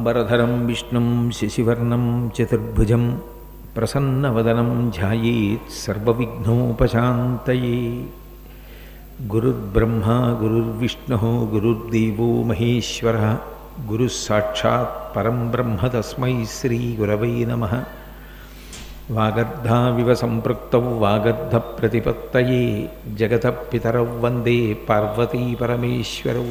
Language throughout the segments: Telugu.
शुक्लाम्बरधरं विष्णुं शशिवर्णं चतुर्भुजं प्रसन्नवदनं ध्यायेत् सर्वविघ्नोपशान्तये। गुरुर्ब्रह्मा गुरुर्विष्णुः गुरुर्देवो महेश्वरः गुरुः साक्षात् परं ब्रह्म तस्मै श्रीगुरवे नमः। वागर्धाविव सम्पृक्तौ वागर्धप्रतिपत्तये जगतः पितरौ वन्दे पार्वती परमेश्वरौ।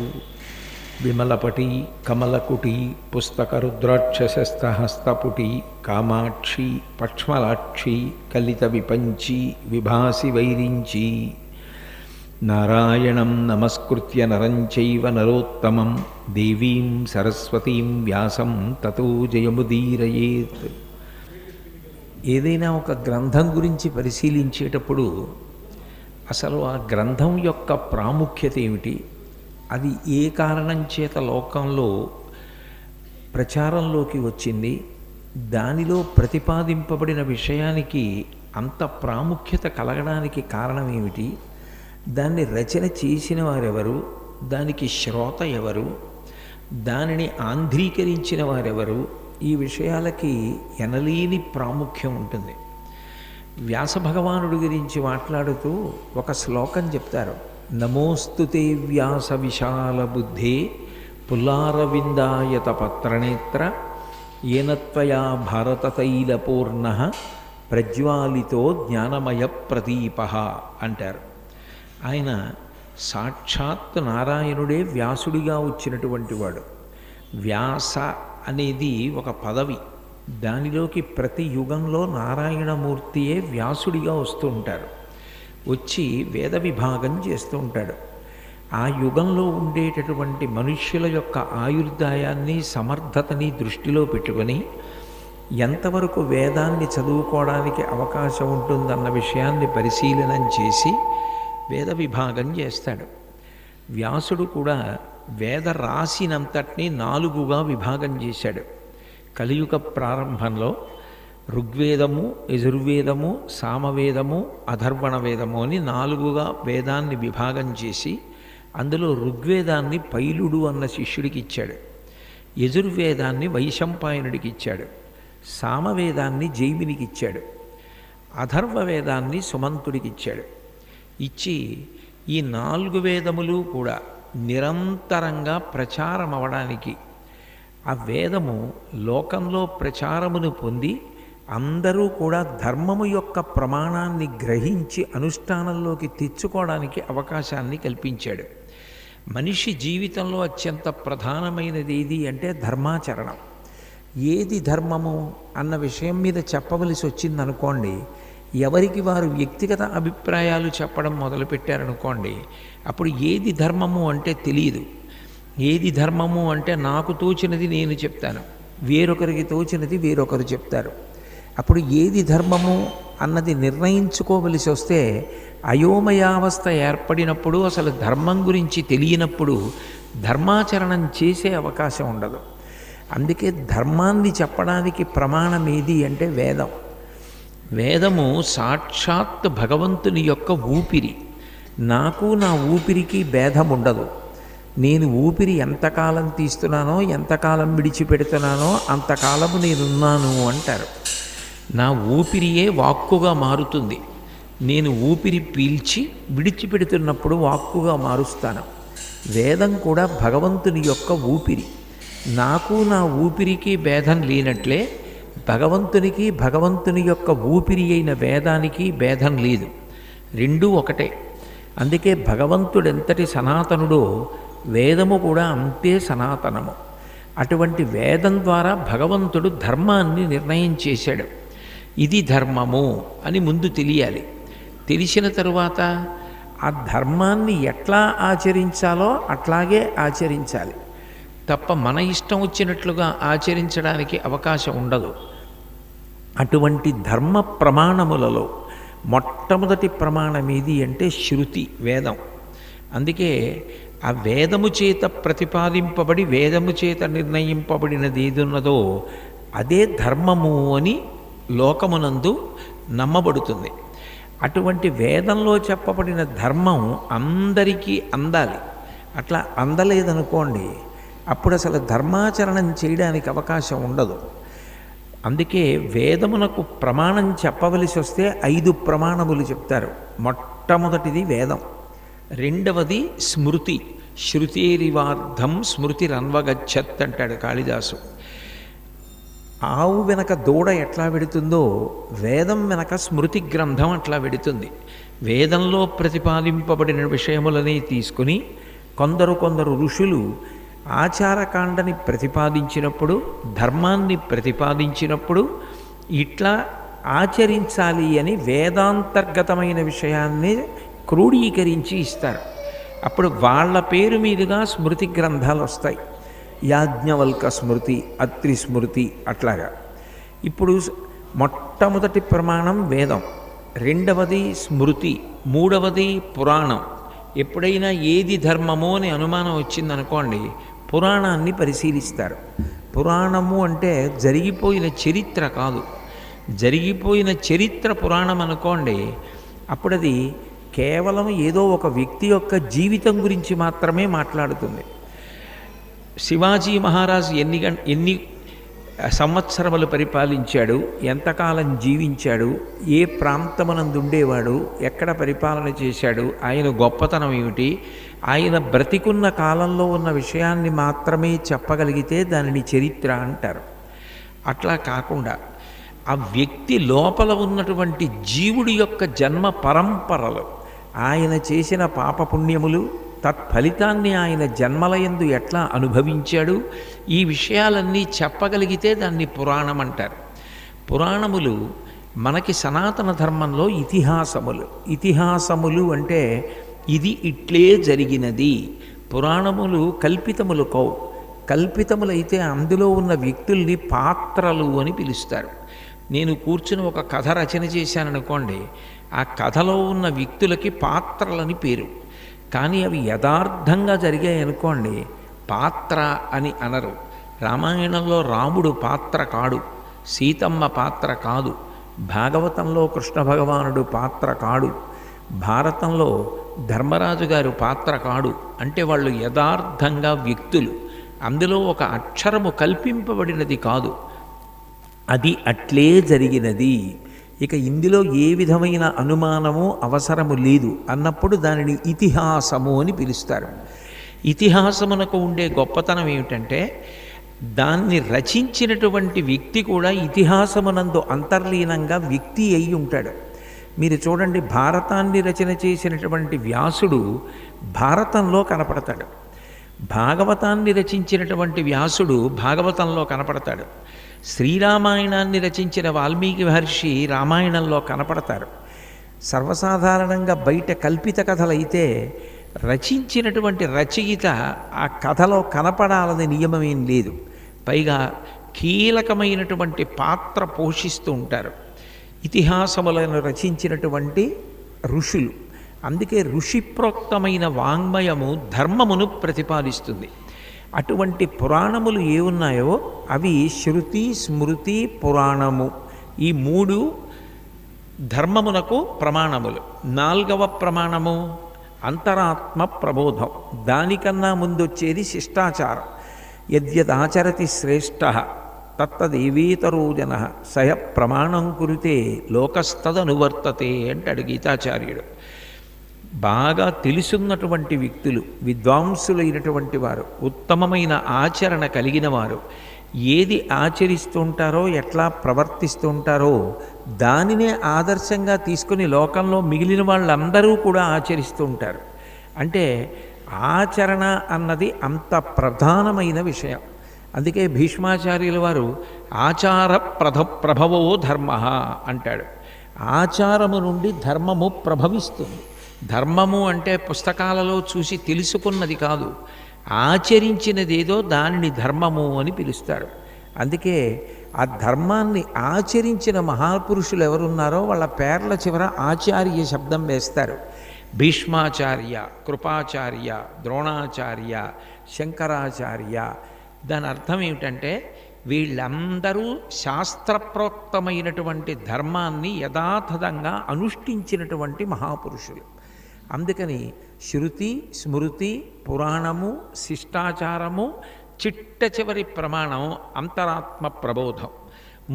विमलपटी कमलकुटी पुस्तकरुद्राक्षसस्तहस्तपुटी कामाक्षी पक्ष्मलाक्षी कलितविपञ्ची विभासि वैरिञ्ची। नारायणं नमस्कृत्य नरं चैव नरोत्तमं देवीं सरस्वतीं व्यासं ततो जयमुदीरयेत्। ఏదైనా ఒక గ్రంథం గురించి పరిశీలించేటప్పుడు అసలు ఆ గ్రంథం యొక్క ప్రాముఖ్యత ఏమిటి, అది ఏ కారణం చేత లోకంలో ప్రచారంలోకి వచ్చింది, దానిలో ప్రతిపాదింపబడిన విషయానికి అంత ప్రాముఖ్యత కలగడానికి కారణం ఏమిటి, దాన్ని రచన చేసిన వారెవరు, దానికి శ్రోత ఎవరు, దానిని ఆంధ్రీకరించిన వారెవరు, ఈ విషయాలకి ఎనలేని ప్రాముఖ్యం ఉంటుంది. వ్యాస భగవానుడి గురించి మాట్లాడుతూ ఒక శ్లోకం చెప్తారు. నమోస్తుతే వ్యాస విశాల బుద్ధే పుల్లారవిందాయత పత్రనేత్ర ఏనత్వయా భారతతైలపూర్ణ ప్రజ్వాలితో జ్ఞానమయ ప్రదీప అంటారు. ఆయన సాక్షాత్ నారాయణుడే వ్యాసుడిగా వచ్చినటువంటి వాడు. వ్యాస అనేది ఒక పదవి, దానిలోకి ప్రతి యుగంలో నారాయణమూర్తియే వ్యాసుడిగా వస్తూ ఉంటారు. వచ్చి వేద విభాగం చేస్తూ ఉంటాడు. ఆ యుగంలో ఉండేటటువంటి మనుష్యుల యొక్క ఆయుర్దాయాన్ని సమర్థతని దృష్టిలో పెట్టుకొని ఎంతవరకు వేదాన్ని చదువుకోవడానికి అవకాశం ఉంటుందన్న విషయాన్ని పరిశీలనం చేసి వేద విభాగం చేస్తాడు. వ్యాసుడు కూడా వేద రాశినంతటినీ 4గా విభాగం చేశాడు. కలియుగ ప్రారంభంలో ఋగ్వేదము, యజుర్వేదము, సామవేదము, అథర్వణ వేదము అని 4గా వేదాన్ని విభాగం చేసి అందులో ఋగ్వేదాన్ని పైలుడు అన్న శిష్యుడికి ఇచ్చాడు, యజుర్వేదాన్ని వైశంపాయనుడికి ఇచ్చాడు, సామవేదాన్ని జైమినికి ఇచ్చాడు, అథర్వ వేదాన్ని సుమంతుడికి ఇచ్చాడు. ఇచ్చి ఈ 4 వేదములు కూడా నిరంతరంగా ప్రచారం అవడానికి, ఆ వేదము లోకంలో ప్రచారమును పొంది అందరూ కూడా ధర్మము యొక్క ప్రమాణాన్ని గ్రహించి అనుష్ఠానంలోకి తెచ్చుకోవడానికి అవకాశాన్ని కల్పించాడు. మనిషి జీవితంలో అత్యంత ప్రధానమైనది ఏది అంటే ధర్మాచరణం. ఏది ధర్మము అన్న విషయం మీద చెప్పవలసి వచ్చిందనుకోండి, ఎవరికి వారు వ్యక్తిగత అభిప్రాయాలు చెప్పడం మొదలుపెట్టారనుకోండి, అప్పుడు ఏది ధర్మము అంటే తెలియదు. ఏది ధర్మము అంటే నాకు తోచినది నేను చెప్తాను, వేరొకరికి తోచినది వేరొకరు చెప్తారు. అప్పుడు ఏది ధర్మము అన్నది నిర్ణయించుకోవలసి వస్తే అయోమయావస్థ ఏర్పడినప్పుడు, అసలు ధర్మం గురించి తెలియనప్పుడు ధర్మాచరణం చేసే అవకాశం ఉండదు. అందుకే ధర్మాన్ని చెప్పడానికి ప్రమాణం ఏది అంటే వేదం. వేదము సాక్షాత్ భగవంతుని యొక్క ఊపిరి. నాకు నా ఊపిరికి భేదం ఉండదు. నేను ఊపిరి ఎంతకాలం తీస్తున్నానో, ఎంతకాలం విడిచిపెడుతున్నానో అంతకాలము నేనున్నాను అంటారు. నా ఊపిరియే వాక్కుగా మారుతుంది. నేను ఊపిరి పీల్చి విడిచిపెడుతున్నప్పుడు వాక్కుగా మారుస్తాను. వేదం కూడా భగవంతుని యొక్క ఊపిరి. నాకు నా ఊపిరికి భేదం లేనట్లే భగవంతునికి, భగవంతుని యొక్క ఊపిరి అయిన వేదానికి భేదం లేదు. రెండూ ఒకటే. అందుకే భగవంతుడెంతటి సనాతనుడో వేదము కూడా అంతే సనాతనము. అటువంటి వేదం ద్వారా భగవంతుడు ధర్మాన్ని నిర్ణయం చేశాడు. ఇది ధర్మము అని ముందు తెలియాలి. తెలిసిన తరువాత ఆ ధర్మాన్ని ఎట్లా ఆచరించాలో అట్లాగే ఆచరించాలి తప్ప మన ఇష్టం వచ్చినట్లుగా ఆచరించడానికి అవకాశం ఉండదు. అటువంటి ధర్మ ప్రమాణములలో మొట్టమొదటి ప్రమాణం ఏది అంటే శృతి, వేదం. అందుకే ఆ వేదము చేత ప్రతిపాదింపబడి వేదము చేత నిర్ణయింపబడినది ఏదున్నదో అదే ధర్మము అని లోకమునందు నమ్మబడుతుంది. అటువంటి వేదంలో చెప్పబడిన ధర్మం అందరికీ అందాలి. అట్లా అందలేదనుకోండి, అప్పుడు అసలు ధర్మాచరణం చేయడానికి అవకాశం ఉండదు. అందుకే వేదమునకు ప్రమాణం చెప్పవలసి వస్తే 5 ప్రమాణములు చెప్తారు. మొట్టమొదటిది వేదం, రెండవది స్మృతి, శృతేరివార్ధం స్మృతిరన్వగచ్చత్ అంటాడు కాళిదాసు. ఆవు వెనక దూడ ఎట్లా వెడుతుందో వేదం వెనక స్మృతి గ్రంథం అట్లా వెడుతుంది. వేదంలో ప్రతిపాదింపబడిన విషయములని తీసుకుని కొందరు ఋషులు ఆచారకాండని ప్రతిపాదించినప్పుడు, ధర్మాన్ని ప్రతిపాదించినప్పుడు ఇట్లా ఆచరించాలి అని వేదాంతర్గతమైన విషయాన్ని క్రోడీకరించి ఇస్తారు. అప్పుడు వాళ్ళ పేరు మీదుగా స్మృతి గ్రంథాలు వస్తాయి. యాజ్ఞవల్క స్మృతి, అత్రి స్మృతి అట్లాగా. ఇప్పుడు మొట్టమొదటి ప్రమాణం వేదం, రెండవది స్మృతి, మూడవది పురాణం. ఎప్పుడైనా ఏది ధర్మమో అని అనుమానం వచ్చిందనుకోండి, పురాణాన్ని పరిశీలిస్తారు. పురాణము అంటే జరిగిపోయిన చరిత్ర కాదు, జరిగిపోయిన చరిత్ర పురాణం అనుకోండి, అప్పుడు అది కేవలం ఏదో ఒక వ్యక్తి యొక్క జీవితం గురించి మాత్రమే మాట్లాడుతుంది. శివాజీ మహారాజు ఎన్ని సంవత్సరములు పరిపాలించాడు, ఎంతకాలం జీవించాడు, ఏ ప్రాంతమునందు ఉండేవాడు, ఎక్కడ పరిపాలన చేశాడు, ఆయన గొప్పతనం ఏమిటి, ఆయన బ్రతికున్న కాలంలో ఉన్న విషయాన్ని మాత్రమే చెప్పగలిగితే దానిని చరిత్ర అంటారు. అట్లా కాకుండా ఆ వ్యక్తి లోపల ఉన్నటువంటి జీవుడి యొక్క జన్మ పరంపరలు, ఆయన చేసిన పాపపుణ్యములు, తత్ఫలితాన్ని ఆయన జన్మలయందు ఎట్లా అనుభవించాడు, ఈ విషయాలన్నీ చెప్పగలిగితే దాన్ని పురాణం అంటారు. పురాణములు మనకి సనాతన ధర్మంలో ఇతిహాసములు. ఇతిహాసములు అంటే ఇది ఇట్లే జరిగినది. పురాణములు కల్పితములు కౌ. కల్పితములైతే అందులో ఉన్న వ్యక్తుల్ని పాత్రలు అని పిలుస్తారు. నేను కూర్చుని ఒక కథ రచన చేశాననుకోండి, ఆ కథలో ఉన్న వ్యక్తులకి పాత్రలని పేరు. కానీ అవి యథార్థంగా జరిగాయి అనుకోండి, పాత్ర అని అనరు. రామాయణంలో రాముడు పాత్ర కాడు, సీతమ్మ పాత్ర కాదు, భాగవతంలో కృష్ణ భగవానుడు పాత్ర కాడు, భారతంలో ధర్మరాజు గారు పాత్ర కాడు. అంటే వాళ్ళు యథార్థంగా వ్యక్తులు, అందులో ఒక అక్షరము కల్పింపబడినది కాదు, అది అట్లే జరిగినది. ఇక ఇందులో ఏ విధమైన అనుమానము అవసరము లేదు అన్నప్పుడు దానిని ఇతిహాసము అని పిలుస్తారు. ఇతిహాసమునకు ఉండే గొప్పతనం ఏమిటంటే దాన్ని రచించినటువంటి వ్యక్తి కూడా ఇతిహాసమునందు అంతర్లీనంగా వ్యక్తి అయి ఉంటాడు. మీరు చూడండి, భారతాన్ని రచన చేసినటువంటి వ్యాసుడు భారతంలో కనపడతాడు, భాగవతాన్ని రచించినటువంటి వ్యాసుడు భాగవతంలో కనపడతాడు, శ్రీరామాయణాన్ని రచించిన వాల్మీకి మహర్షి రామాయణంలో కనపడతారు. సర్వసాధారణంగా బయట కల్పిత కథలైతే రచించినటువంటి రచయిత ఆ కథలో కనపడాలని నియమమేం లేదు. పైగా కీలకమైనటువంటి పాత్ర పోషిస్తూ ఉంటారు ఇతిహాసములను రచించినటువంటి ఋషులు. అందుకే ఋషిప్రోక్తమైన వాంగ్మయము ధర్మమును ప్రతిపాదిస్తుంది. అటువంటి పురాణములు ఏ ఉన్నాయో అవి శృతి, స్మృతి, పురాణము, ఈ 3 ధర్మమునకు ప్రమాణములు. 4వ ప్రమాణము అంతరాత్మ ప్రబోధం. దానికన్నా ముందొచ్చేది శిష్టాచారం. యద్యదాచరతి శ్రేష్ఠ తత్తదేవేతరో జన సయ ప్రమాణం కురుతే లోకస్తదనువర్తతే అంటాడు గీతాచార్యుడు. బాగా తెలుసున్నటువంటి వ్యక్తులు, విద్వాంసులైనటువంటి వారు, ఉత్తమమైన ఆచరణ కలిగిన వారు ఏది ఆచరిస్తుంటారో, ఎట్లా ప్రవర్తిస్తుంటారో దానినే ఆదర్శంగా తీసుకుని లోకంలో మిగిలిన వాళ్ళందరూ కూడా ఆచరిస్తూ ఉంటారు. అంటే ఆచరణ అన్నది అంత ప్రధానమైన విషయం. అందుకే భీష్మాచార్యుల వారు ఆచార ప్రభవో ధర్మ అంటాడు. ఆచారము నుండి ధర్మము ప్రభవిస్తుంది. ధర్మము అంటే పుస్తకాలలో చూసి తెలుసుకున్నది కాదు, ఆచరించినదేదో దానిని ధర్మము అని పిలుస్తారు. అందుకే ఆ ధర్మాన్ని ఆచరించిన మహాపురుషులు ఎవరున్నారో వాళ్ళ పేర్ల చివర ఆచార్య శబ్దం వేస్తారు. భీష్మాచార్య, కృపాచార్య, ద్రోణాచార్య, శంకరాచార్య. దాని అర్థం ఏమిటంటే వీళ్ళందరూ శాస్త్రప్రోక్తమైనటువంటి ధర్మాన్ని యథాతథంగా అనుష్ఠించినటువంటి మహాపురుషులు. అందుకని శృతి, స్మృతి, పురాణము, శిష్టాచారము చిట్ట చివరి ప్రమాణం అంతరాత్మ ప్రబోధం.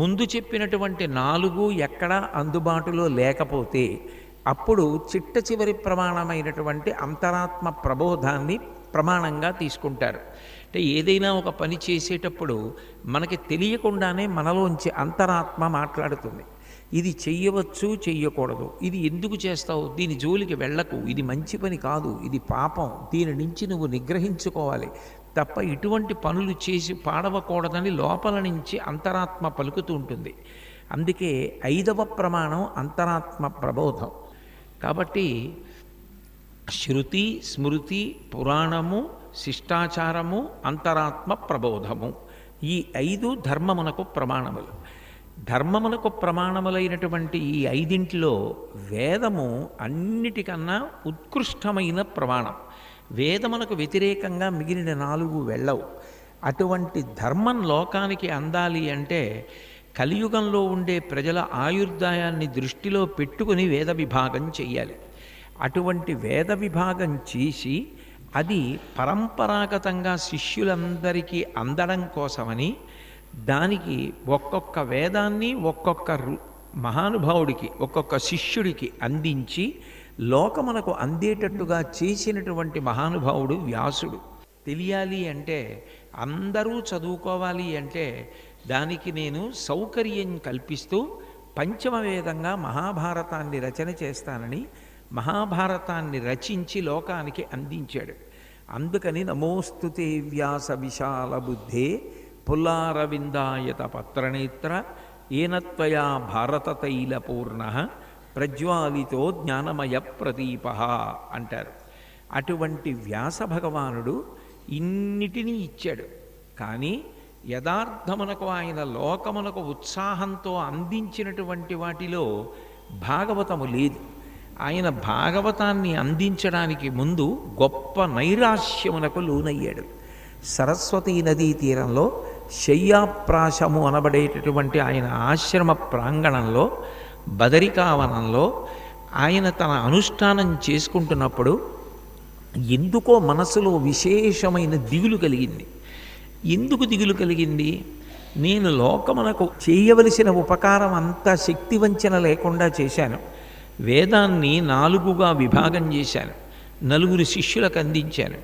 ముందు చెప్పినటువంటి 4 ఎక్కడా అందుబాటులో లేకపోతే అప్పుడు చిట్ట చివరి ప్రమాణమైనటువంటి అంతరాత్మ ప్రబోధాన్ని ప్రమాణంగా తీసుకుంటారు. అంటే ఏదైనా ఒక పని చేసేటప్పుడు మనకి తెలియకుండానే మనలోంచి అంతరాత్మ మాట్లాడుతుంది. ఇది చెయ్యవచ్చు, చెయ్యకూడదు, ఇది ఎందుకు చేస్తావు, దీని జోలికి వెళ్ళకు, ఇది మంచి పని కాదు, ఇది పాపం, దీని నుంచి నువ్వు నిగ్రహించుకోవాలి తప్ప ఇటువంటి పనులు చేసి పాడవకూడదని లోపల నుంచి అంతరాత్మ పలుకుతూ ఉంటుంది. అందుకే 5వ ప్రమాణం అంతరాత్మ ప్రబోధం. కాబట్టి శృతి, స్మృతి, పురాణము, శిష్టాచారము, అంతరాత్మ ప్రబోధము, ఈ 5 ధర్మమునకు ప్రమాణములు. ధర్మమునకు ప్రమాణములైనటువంటి ఈ 5 వేదము అన్నిటికన్నా ఉత్కృష్టమైన ప్రమాణం. వేదమునకు వ్యతిరేకంగా మిగిలిన 4 వెళ్ళవు. అటువంటి ధర్మం లోకానికి అందాలి అంటే కలియుగంలో ఉండే ప్రజల ఆయుర్దాయాన్ని దృష్టిలో పెట్టుకుని వేద విభాగం చెయ్యాలి. అటువంటి వేద విభాగం చేసి అది పరంపరాగతంగా శిష్యులందరికీ అందడం కోసమని దానికి ఒక్కొక్క వేదాన్ని ఒక్కొక్క మహానుభావుడికి, ఒక్కొక్క శిష్యుడికి అందించి లోకమునకు అందేటట్టుగా చేసినటువంటి మహానుభావుడు వ్యాసుడు. తెలియాలి అంటే, అందరూ చదువుకోవాలి అంటే దానికి నేను సౌకర్యం కల్పిస్తూ పంచమ వేదంగా మహాభారతాన్ని రచన చేస్తానని మహాభారతాన్ని రచించి లోకానికి అందించాడు. అందుకని నమోస్తుతే వ్యాస విశాల బుద్ధే పుల్లారవిందాయత పత్రనేత్ర ఏనత్వయా భారతతైలపూర్ణ ప్రజ్వాలితో జ్ఞానమయ ప్రదీప అంటారు. అటువంటి వ్యాస భగవానుడు ఇన్నిటినీ ఇచ్చాడు. కానీ యథార్థమునకు ఆయన లోకమునకు ఉత్సాహంతో అందించినటువంటి వాటిలో భాగవతము లేదు. ఆయన భాగవతాన్ని అందించడానికి ముందు గొప్ప నైరాశ్యమునకు లోనయ్యాడు. సరస్వతీ నదీ తీరంలో శయ్యాప్రాశము అనబడేటటువంటి ఆయన ఆశ్రమ ప్రాంగణంలో బదరికావనంలో ఆయన తన అనుష్ఠానం చేసుకుంటున్నప్పుడు ఎందుకో మనసులో విశేషమైన దిగులు కలిగింది. ఎందుకు దిగులు కలిగింది? నేను లోకమునకు చేయవలసిన ఉపకారం అంతా శక్తివంచన లేకుండా చేశాను. వేదాన్ని 4గా విభాగం చేశాను, 4 శిష్యులకు అందించాను,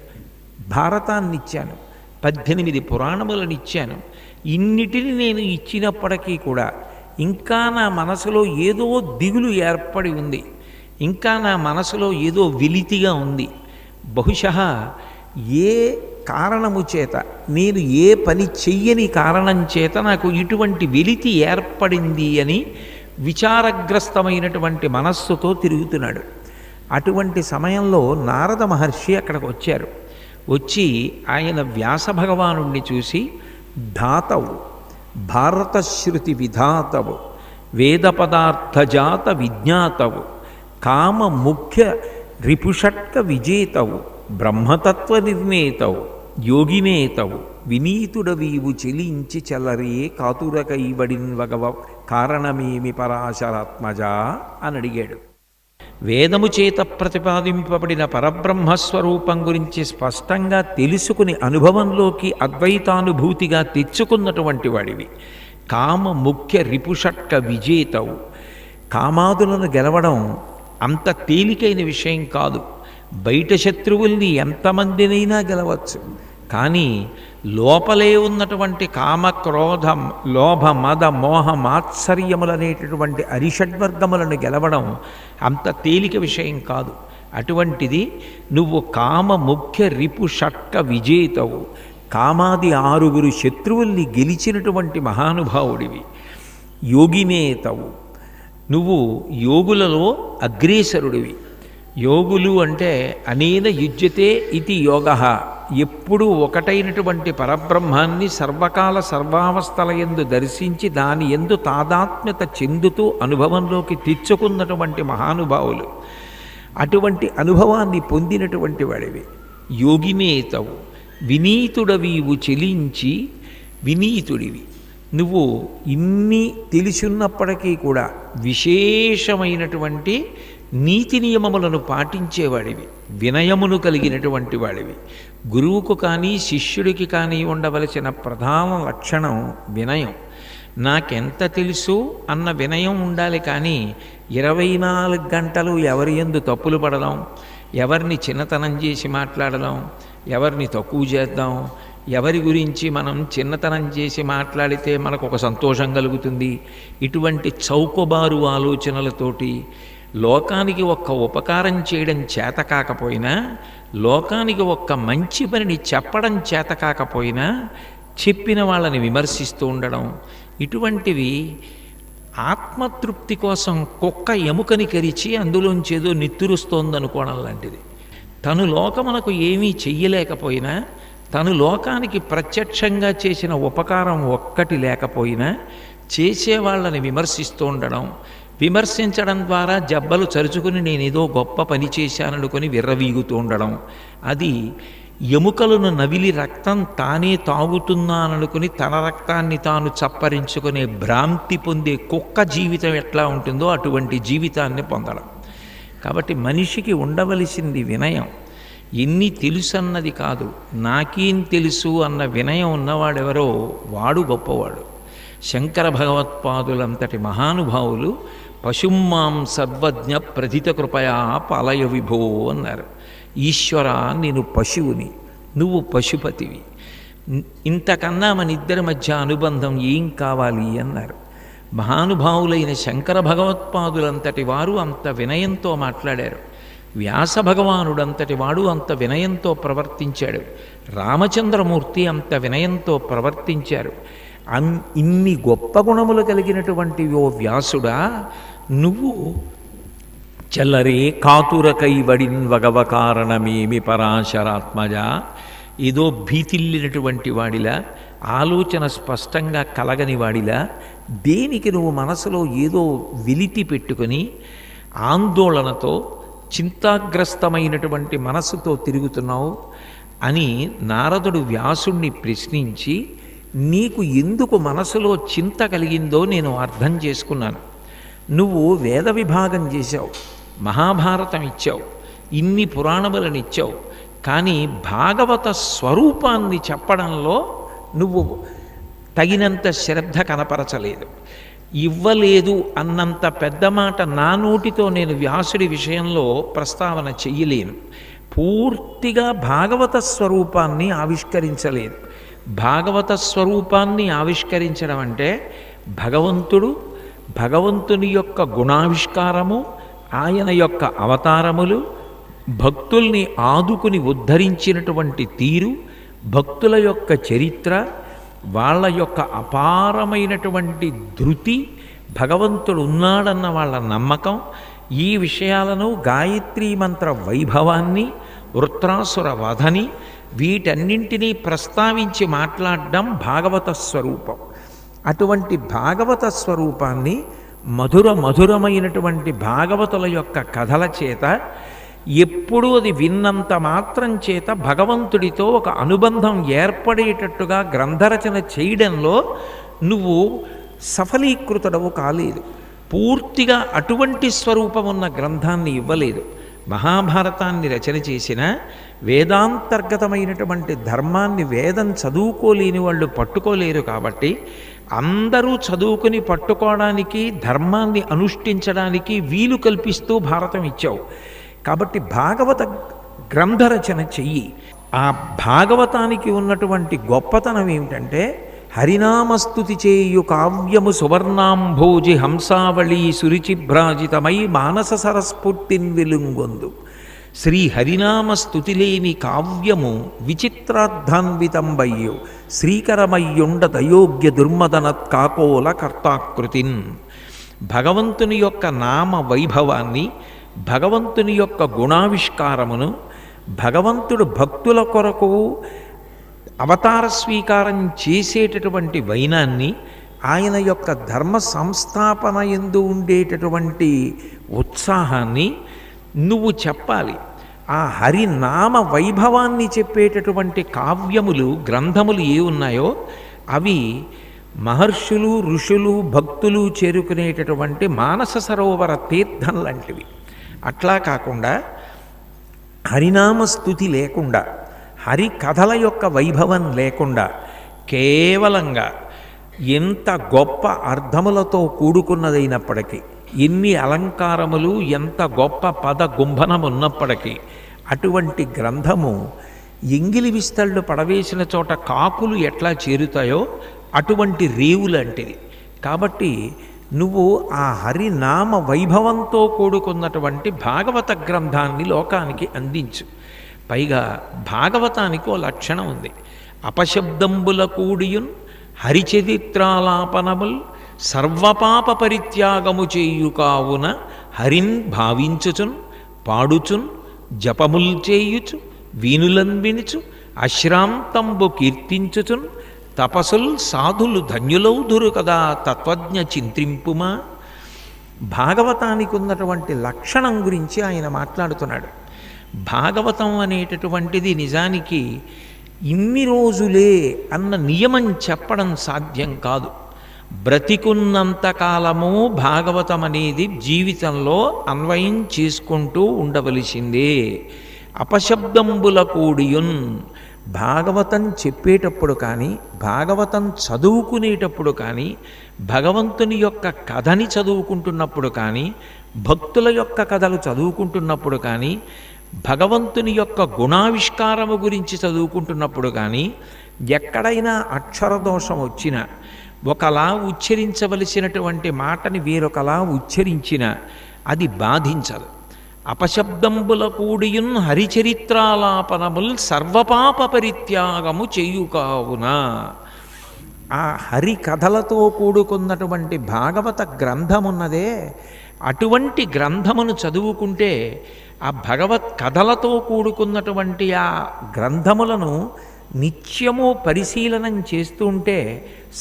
భారతాన్ని ఇచ్చాను, 18 పురాణములను ఇచ్చాను. ఇన్నిటిని నేను ఇచ్చినప్పటికీ కూడా ఇంకా నా మనసులో ఏదో దిగులు ఏర్పడి ఉంది, ఇంకా నా మనసులో ఏదో వెలితిగా ఉంది. బహుశः ఏ కారణము చేత, నేను ఏ పని చెయ్యని కారణం చేత నాకు ఇటువంటి వెలితి ఏర్పడింది అని విచారగ్రస్తమైనటువంటి మనస్సుతో తిరుగుతున్నాడు. అటువంటి సమయంలో నారద మహర్షి అక్కడికి వచ్చారు. వచ్చి ఆయన వ్యాస భగవానుణ్ణి చూసి, ధాతవు భారతశ్రుతి విధాతవు వేద పదార్థజాత విజ్ఞాతవు కామ ముఖ్య రిపుషట్క విజేతవు బ్రహ్మతత్వ నిర్ణేతవు యోగినేతవు వినీతుడవీవు చెలించి చల్లరే కాతురకైబడిన్ వగవ కారణమేమి పరాశరాత్మజా అని అడిగాడు. వేదము చేత ప్రతిపాదింపబడిన పరబ్రహ్మస్వరూపం గురించి స్పష్టంగా తెలుసుకుని అనుభవంలోకి అద్వైతానుభూతిగా తెచ్చుకున్నటువంటి వాడివి. కామ ముఖ్య రిపుషట్క విజేతవు. కామాదులను గెలవడం అంత తేలికైన విషయం కాదు. బయట శత్రువుల్ని ఎంతమందినైనా గెలవచ్చు, కానీ లోపలే ఉన్నటువంటి కామ క్రోధ లోభ మద మోహ మాత్సర్యములనేటటువంటి అరిషడ్వర్గములను గెలవడం అంత తేలిక విషయం కాదు. అటువంటిది నువ్వు కామ ముఖ్య రిపు షట్క విజేతవు. కామాది 6 శత్రువుల్ని గెలిచినటువంటి మహానుభావుడివి. యోగినేతవు. నువ్వు యోగులలో అగ్రేసరుడివి. యోగులు అంటే అనేన యుజ్యతే ఇది యోగః, ఎప్పుడూ ఒకటైనటువంటి పరబ్రహ్మాన్ని సర్వకాల సర్వావస్థల యందు దర్శించి దాని యందు తాదాత్మ్యత చెందుతూ అనుభవంలోకి తెచ్చుకున్నటువంటి మహానుభావులు. అటువంటి అనుభవాన్ని పొందినటువంటి వాడివి. యోగినేతవు. వినీతుడవీవు చెలించి వినీతుడివి. నువ్వు ఇన్ని తెలిసున్నప్పటికీ కూడా విశేషమైనటువంటి నీతి నియమములను పాటించేవాడివి, వినయమును కలిగినటువంటి వాడివి. గురువుకు కానీ శిష్యుడికి కానీ ఉండవలసిన ప్రధాన లక్షణం వినయం. నాకెంత తెలుసు అన్న వినయం ఉండాలి. కానీ 24 గంటలు ఎవరి యందు తప్పులు పడదాం, ఎవరిని చిన్నతనం చేసి మాట్లాడదాం, ఎవరిని తక్కువ చేద్దాం, ఎవరి గురించి మనం చిన్నతనం చేసి మాట్లాడితే మనకు ఒక సంతోషం కలుగుతుంది, ఇటువంటి చౌకబారు ఆలోచనలతోటి లోకానికి ఒక్క ఉపకారం చేయడం చేత కాకపోయినా, లోకానికి ఒక్క మంచి పనిని చెప్పడం చేత కాకపోయినా చెప్పిన వాళ్ళని విమర్శిస్తూ ఉండడం, ఇటువంటివి ఆత్మతృప్తి కోసం కుక్క ఎముకని కరిచి అందులోంచేదో నిత్తురుస్తోందనుకోవడం లాంటిది. తను లోకమునకు ఏమీ చెయ్యలేకపోయినా, తను లోకానికి ప్రత్యక్షంగా చేసిన ఉపకారం ఒక్కటి లేకపోయినా చేసేవాళ్ళని విమర్శిస్తూ ఉండడం, విమర్శించడం ద్వారా జబ్బలు చరుచుకుని నేనేదో గొప్ప పని చేశాననుకొని విర్రవీగుతూ ఉండడం, అది ఎముకలను నవిలి రక్తం తానే తాగుతున్నాననుకుని తన రక్తాన్ని తాను చప్పరించుకునే భ్రాంతి పొందే కుక్క జీవితం ఎట్లా ఉంటుందో అటువంటి జీవితాన్ని పొందడం. కాబట్టి మనిషికి ఉండవలసింది వినయం. ఎన్ని తెలుసు అన్నది కాదు, నాకేం తెలుసు అన్న వినయం ఉన్నవాడెవరో వాడు గొప్పవాడు. శంకర భగవత్పాదులంతటి మహానుభావులు పశుమాం సర్వజ్ఞ ప్రథిత కృపయా పాలయ విభో అన్నారు. ఈశ్వర, నేను పశువుని, నువ్వు పశుపతివి, ఇంతకన్నా మన ఇద్దరి మధ్య అనుబంధం ఏం కావాలి అన్నారు. మహానుభావులైన శంకర భగవత్పాదులంతటి వారు అంత వినయంతో మాట్లాడారు. వ్యాస భగవానుడంతటి వాడు అంత వినయంతో ప్రవర్తించాడు. రామచంద్రమూర్తి అంత వినయంతో ప్రవర్తించారు. ఇన్ని గొప్ప గుణములు కలిగినటువంటి ఓ వ్యాసుడా, నువ్వు చల్లరే కాతురకై వడిన్ వగవ కారణమేమి పరాశరాత్మజ, ఏదో భీతిల్లినటువంటి వాడిలా, ఆలోచన స్పష్టంగా కలగని వాడిలా, దేనికి నువ్వు మనసులో ఏదో వెలితి పెట్టుకొని ఆందోళనతో చింతాగ్రస్తమైనటువంటి మనస్సుతో తిరుగుతున్నావు అని నారదుడు వ్యాసుణ్ణి ప్రశ్నించి, నీకు ఎందుకు మనసులో చింత కలిగిందో నేను అర్థం చేసుకున్నాను. నువ్వు వేద విభాగం చేశావు, మహాభారతం ఇచ్చావు, ఇన్ని పురాణములను ఇచ్చావు, కానీ భాగవత స్వరూపాన్ని చెప్పడంలో నువ్వు తగినంత శ్రద్ధ కనపరచలేదు. ఇవ్వలేదు అన్నంత పెద్ద మాట నా నోటితో నేను వ్యాసుడి విషయంలో ప్రస్తావన చెయ్యలేను. పూర్తిగా భాగవత స్వరూపాన్ని ఆవిష్కరించలేదు. భాగవత స్వరూపాన్ని ఆవిష్కరించడం అంటే భగవంతుడు, భగవంతుని యొక్క గుణావిష్కారము, ఆయన యొక్క అవతారములు, భక్తుల్ని ఆదుకుని ఉద్ధరించినటువంటి తీరు, భక్తుల యొక్క చరిత్ర, వాళ్ళ యొక్క అపారమైనటువంటి ధృతి, భగవంతుడు ఉన్నాడన్న వాళ్ళ నమ్మకం, ఈ విషయాలను గాయత్రీ మంత్ర వైభవాన్ని, వృత్రాసుర వధని, వీటన్నింటినీ ప్రస్తావించి మాట్లాడడం భాగవత స్వరూపం. అటువంటి భాగవత స్వరూపాన్ని మధురమైనటువంటి భాగవతుల యొక్క కథల చేత, ఎప్పుడూ అది విన్నంత మాత్రం చేత భగవంతుడితో ఒక అనుబంధం ఏర్పడేటట్టుగా గ్రంథరచన చేయడంలో నువ్వు సఫలీకృతుడవు కాలేదు. పూర్తిగా అటువంటి స్వరూపం ఉన్న గ్రంథాన్ని ఇవ్వలేదు. మహాభారతాన్ని రచన చేసిన వేదాంతర్గతమైనటువంటి ధర్మాన్ని వేదం చదువుకోలేని వాళ్ళు పట్టుకోలేరు. కాబట్టి అందరూ చదువుకుని పట్టుకోవడానికి, ధర్మాన్ని అనుష్ఠించడానికి వీలు కల్పిస్తూ భారతం ఇచ్చావు. కాబట్టి భాగవత గ్రంథరచన చెయ్యి. ఆ భాగవతానికి ఉన్నటువంటి గొప్పతనం ఏమిటంటే, హరినామస్తుతి చేయు కావ్యము సువర్ణాంభోజి హంసావళి సురుచిభ్రాజితమై మానస సరస్ఫూర్తిన్ వెలుంగొందు. శ్రీ హరినామస్తుతి లేని కావ్యము విచిత్రార్థాన్వితంబయ్యు శ్రీకరమయ్యుండ దయోగ్య దుర్మదనత్ కాకోల కర్తాకృతిన్. భగవంతుని యొక్క నామ వైభవాన్ని, భగవంతుని యొక్క గుణావిష్కారమును, భగవంతుడు భక్తుల కొరకు అవతార స్వీకారం చేసేటటువంటి వైనాన్ని, ఆయన యొక్క ధర్మ సంస్థాపన యందు ఉండేటటువంటి ఉత్సాహాన్ని నువ్వు చెప్పాలి. ఆ హరినామ వైభవాన్ని చెప్పేటటువంటి కావ్యములు, గ్రంథములు ఏ ఉన్నాయో అవి మహర్షులు, ఋషులు, భక్తులు చేరుకునేటటువంటి మానస సరోవర తీర్థం లాంటివి. అట్లా కాకుండా హరినామస్తుతి లేకుండా, హరి కథల యొక్క వైభవం లేకుండా, కేవలంగా ఎంత గొప్ప అర్థములతో కూడుకున్నదైనప్పటికీ, ఎన్ని అలంకారములు, ఎంత గొప్ప పద గుంభనం ఉన్నప్పటికీ అటువంటి గ్రంథము ఎంగిలి విస్తళ్ళు పడవేసిన చోట కాకులు ఎట్లా చేరుతాయో అటువంటి రేవు లాంటిది. కాబట్టి నువ్వు ఆ హరినామ వైభవంతో కూడుకున్నటువంటి భాగవత గ్రంథాన్ని లోకానికి అందించు. పైగా భాగవతానికి ఓ లక్షణం ఉంది. అపశబ్దంబుల కూడియున్ హరిచరిత్రాలాపనముల్ సర్వపాప పరిత్యాగము చేయు కావున హరిన్ భావించుచున్ పాడుచున్ జపముల్ చేయుచు వీనులన్ వినుచు అశ్రాంతంబు కీర్తించుచున్ తపసుల్ సాధులు ధన్యులౌదురు కదా తత్వజ్ఞ చింత్రింపుమా. భాగవతానికి ఉన్నటువంటి లక్షణం గురించి ఆయన మాట్లాడుతున్నాడు. భాగవతం అనేటటువంటిది నిజానికి ఇన్ని రోజులే అన్న నియమం చెప్పడం సాధ్యం కాదు. బ్రతికున్నంతకాలము భాగవతం అనేది జీవితంలో అన్వయం చేసుకుంటూ ఉండవలసిందే. అపశబ్దంబుల కూడియున్, భాగవతం చెప్పేటప్పుడు కానీ, భాగవతం చదువుకునేటప్పుడు కానీ, భగవంతుని యొక్క కథని చదువుకుంటున్నప్పుడు కానీ, భక్తుల యొక్క కథలు చదువుకుంటున్నప్పుడు కానీ, భగవంతుని యొక్క గుణావిష్కారము గురించి చదువుకుంటున్నప్పుడు కానీ, ఎక్కడైనా అక్షరదోషం వచ్చినా, ఒకలా ఉచ్చరించవలసినటువంటి మాటని వేరొకలా ఉచ్చరించిన అది బాధించదు. అపశబ్దంబుల కూడియున్ హరిచరిత్రాలాపనముల్ సర్వపాప పరిత్యాగము చేయు కావున. ఆ హరి కథలతో కూడుకున్నటువంటి భాగవత గ్రంథమున్నదే, అటువంటి గ్రంథమును చదువుకుంటే ఆ భగవత్ కథలతో కూడుకున్నటువంటి ఆ గ్రంథములను నిత్యము పరిశీలనం చేస్తూ ఉంటే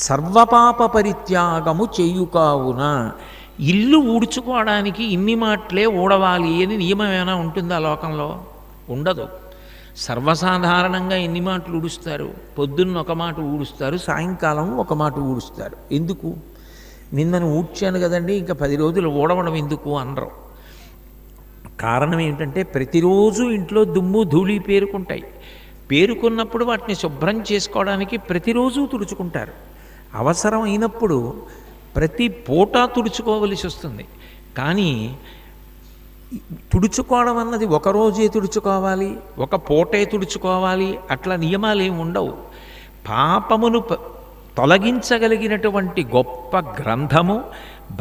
సర్వపాప పరిత్యాగము చేయు కావున. ఇల్లు ఊడ్చుకోవడానికి ఇన్ని మాటలే ఊడవాలి అని నియమం ఏమైనా ఉంటుందా లోకంలో? ఉండదు. సర్వసాధారణంగా ఎన్ని మాటలు ఊడుస్తారు? పొద్దున్న ఒక మాట ఊడుస్తారు, సాయంకాలం ఒక మాట ఊడుస్తారు. ఎందుకు? నిన్నను ఊడ్చాను కదండి ఇంకా 10 రోజులు ఊడవడం ఎందుకు అనరు. కారణం ఏంటంటే ప్రతిరోజు ఇంట్లో దుమ్ము ధూళి పేరుకుంటాయి. పేరుకున్నప్పుడు వాటిని శుభ్రం చేసుకోవడానికి ప్రతిరోజు తుడుచుకుంటారు. అవసరం అయినప్పుడు ప్రతి పూట తుడుచుకోవలసి వస్తుంది. కానీ తుడుచుకోవడం అన్నది ఒకరోజే తుడుచుకోవాలి, ఒక పూటే తుడుచుకోవాలి, అట్లా నియమాలు ఏమి ఉండవు. పాపమును తొలగించగలిగినటువంటి గొప్ప గ్రంథము,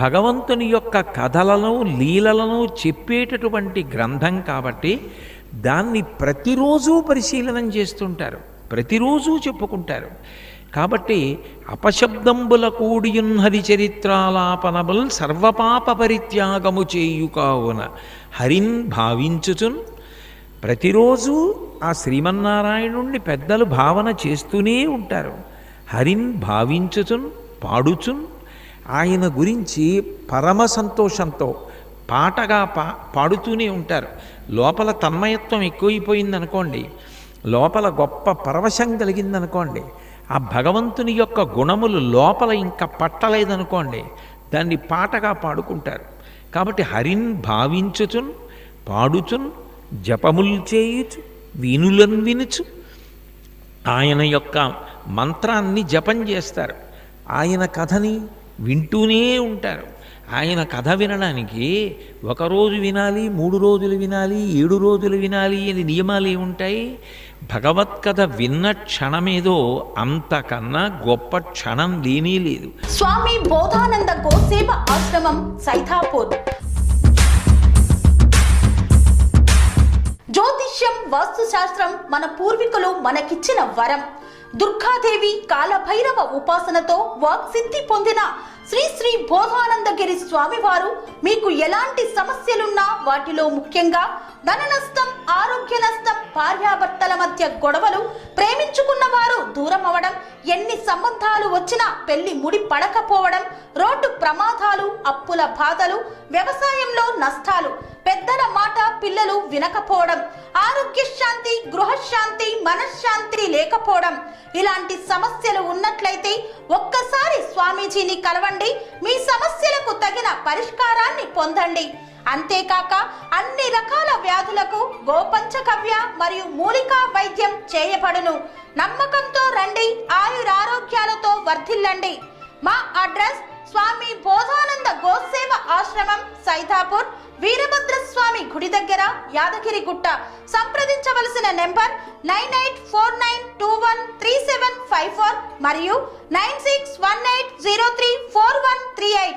భగవంతుని యొక్క కథలను లీలలను చెప్పేటటువంటి గ్రంథం కాబట్టి దాన్ని ప్రతిరోజు పరిశీలనం చేస్తుంటారు, ప్రతిరోజు చెప్పుకుంటారు. కాబట్టి అపశబ్దంబుల కూడియున్ హరిచరిత్రాలాపనముల్ సర్వపాప పరిత్యాగము చేయు కావున హరిన్ భావించుచున్. ప్రతిరోజు ఆ శ్రీమన్నారాయణుణ్ణి పెద్దలు భావన చేస్తూనే ఉంటారు. హరిన్ భావించుచున్ పాడుచున్, ఆయన గురించి పరమ సంతోషంతో పాటగా పాడుతూనే ఉంటారు. లోపల తన్మయత్వం ఎక్కువైపోయిందనుకోండి, లోపల గొప్ప పరవశం కలిగిందనుకోండి, ఆ భగవంతుని యొక్క గుణములు లోపల ఇంకా పట్టలేదనుకోండి, దాన్ని పాటగా పాడుకుంటారు. కాబట్టి హరిన్ భావించుచున్ పాడుచున్ జపములు చేయుచు వీనులను వినుచు, ఆయన యొక్క మంత్రాన్ని జపం చేస్తారు, ఆయన కథని వింటూనే ఉంటారు. ఆయన కథ వినడానికి 1 రోజు వినాలి, 3 రోజులు వినాలి, 7 రోజులు వినాలి అని నియమాలు ఏముంటాయి? భగవత్కథ విన్న క్షణమేదో అంతకన్నా గొప్ప క్షణం లేనే లేదు. స్వామి బోధానంద గోసేవ ఆశ్రమం సైథాపూర్. జ్యోతిష్యం, వాస్తుశాస్త్రం మన పూర్వీకులు మనకిచ్చిన వరం. దుర్గాదేవి, కాలభైరవ ఉపాసనతో వాక్సిద్ధి పొందిన శ్రీ శ్రీ బోధానందగిరి స్వామివారు మీకు ఎలాంటి సమస్యలున్నా, వాటిలో ముఖ్యంగా ధన నష్టం, ఆరోగ్య నష్టం, భార్యాభర్తల మధ్య గొడవలు, ప్రేమించుకున్న వారు దూరం అవడం, ఎన్ని సంబంధాలు వచ్చినా పెళ్లి ముడి పడకపోవడం, రోడ్డు ప్రమాదాలు, అప్పుల బాధలు, వ్యవసాయంలో నష్టాలు, పెద్దల మాట పిల్లలు వినకపోవడం, ఆరోగ్య శాంతి, గృహశాంతి, మనశ్శాంతి లేకపోవడం, ఇలాంటి సమస్యలు ఉన్నట్లయితే ఒక్కసారి స్వామీజీని కలవండి. మీ సమస్యలకు తగిన పరిష్కారాన్ని పొందండి. అంతేకాక అన్ని రకాల వ్యాధులకు గోపంచకవ్య మరియు మూలికా వైద్యం చేయబడును. నమ్మకంతో రండి, ఆయురారోగ్యాలతో వర్ధిల్లండి. మా అడ్రస్ స్వామి బోధానంద గోసేవ ఆశ్రమం, సైదాపూర్, వీరభద్రస్వామి గుడి దగ్గర, యాదగిరిగుట్ట. సంప్రదించవలసిన నెంబర్ 9849213754 మరియు 9618034138.